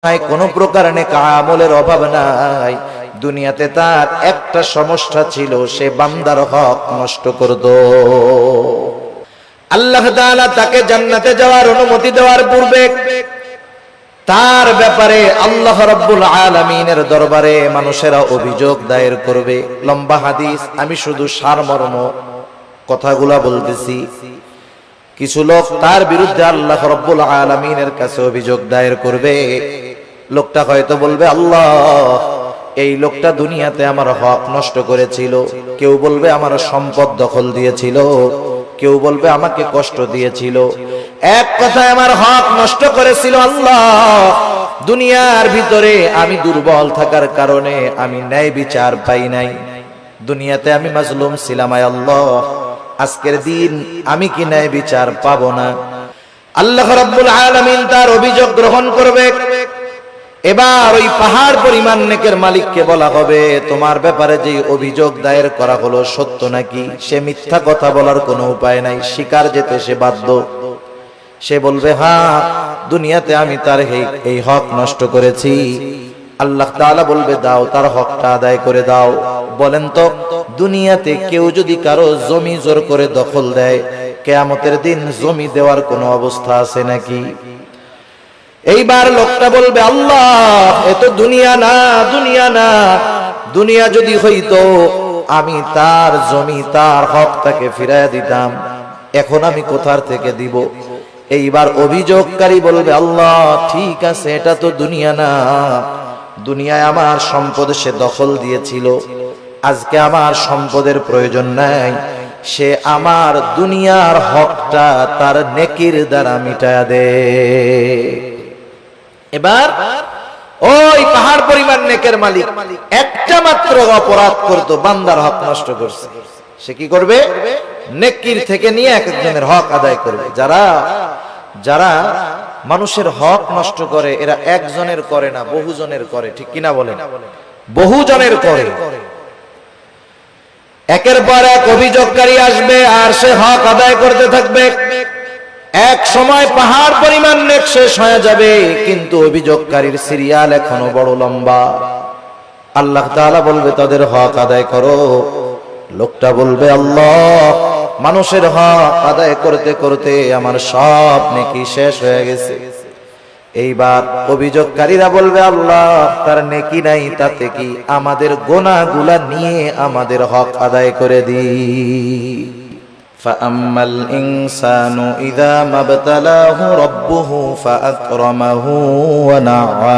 কোনো প্রকার নেক আমলের অভাব নাই। দুনিয়াতে তার একটা সমস্যা ছিল, সে বান্দার হক নষ্ট করত। আল্লাহ তাআলা তাকে জান্নাতে যাওয়ার অনুমতি দেওয়ার পূর্বে তার ব্যাপারে আল্লাহ রাব্বুল আলামিনের দরবারে মানুষেরা অভিযোগ দায়ের করবে। লম্বা হাদিস, আমি শুধু সারমর্ম কথাগুলা বলতেছি। কিছু লোক তার বিরুদ্ধে আল্লাহ রাব্বুল আলামিনের কাছে অভিযোগ দায়ের করবে। লোকটা হয়তো বলবে, আল্লাহ, এই লোকটা দুনিয়াতে আমার হক নষ্ট করেছিল। কেউ বলবে আমার সম্পদ দখল দিয়েছিল, কেউ বলবে আমাকে কষ্ট দিয়েছিল। এক কথায় আমার হক নষ্ট করেছিল। আল্লাহ, দুনিয়ার ভিতরে আমি দুর্বল থাকার কারণে আমি ন্যায় বিচার পাই নাই। দুনিয়াতে আমি মাজলুম ছিলাম। আয় আল্লাহ, আজকের দিন আমি কি ন্যায় বিচার পাবো না? আল্লাহ রাব্বুল আলামিন তার অভিযোগ গ্রহণ করবে। এবার ওই পাহাড় পরিমাণ নেকের মালিককে বলা হবে, তোমার ব্যাপারে যে অভিযোগ দায়ের করা হলো সত্য নাকি? সে মিথ্যা কথা বলার কোনো উপায় নাই, স্বীকার যেতে সে বাধ্য। সে বলবে, হ্যাঁ, দুনিয়াতে আমি তার এই হক নষ্ট করেছি। আল্লাহ তাআলা বলবে, দাও, তার হকটা আদায় করে দাও। বলেন তো, দুনিয়াতে কেউ যদি কারো জমি জোর করে দখল দেয়, কিয়ামতের দিন জমি দেওয়ার কোনো অবস্থা আছে নাকি? এইবার লোকটা বলবে, আল্লাহ, এ তো দুনিয়া না, দুনিয়া না। দুনিয়া যদি হইতো আমি তার জমি, তার হক তাকে ফিরাইয়া দিতাম। এখন আমি কোথার থেকে দিব? এইবার অভিযোগকারী বলবে, আল্লাহ, ঠিক আছে, এটা তো দুনিয়া না। দুনিয়ায় আমার সম্পদ সে দখল দিয়েছিল, আজকে আমার সম্পদের প্রয়োজন নাই। সে আমার দুনিয়ার হকটা তার নেকির দ্বারা মিটায়া দে। এবার ওই পাহাড় পরিমাণ নেকের মালিক একটা মাত্র অপরাধ করতো, বান্দার হক নষ্ট করছে। সে কি করবে? নেকির থেকে নিয়ে এক একজনের হক আদায় করবে। যারা যারা মানুষের হক নষ্ট করে, এরা একজনের করে না, বহুজনের করে। ঠিক কিনা বলেন? বহুজনের করে। একের পর এক অভিযোগকারী আসবে আর সে হক আদায় করতে থাকবে। এক সময় পাহাড় পরিমাণ নেক শেষ হয়ে যাবে, কিন্তু অভিযোগকারীর সিরিয়াল এখনো বড় লম্বা। আল্লাহ তাআলা বলবে, তাদের হক আদায় করো। লোকটা বলবে, আল্লাহ, মানুষের হক আদায় করতে করতে আমার সব নেকি শেষ হয়ে গেছে। এইবার অভিযোগকারীরা বলবে, আল্লাহ, তার নেকি নাই, তাতে কি? আমাদের গুনাহগুলা নিয়ে আমাদের হক আদায় করে দিই। فأما الإنسان إذا ما ابتلاه ربه فأكرمه ونعمه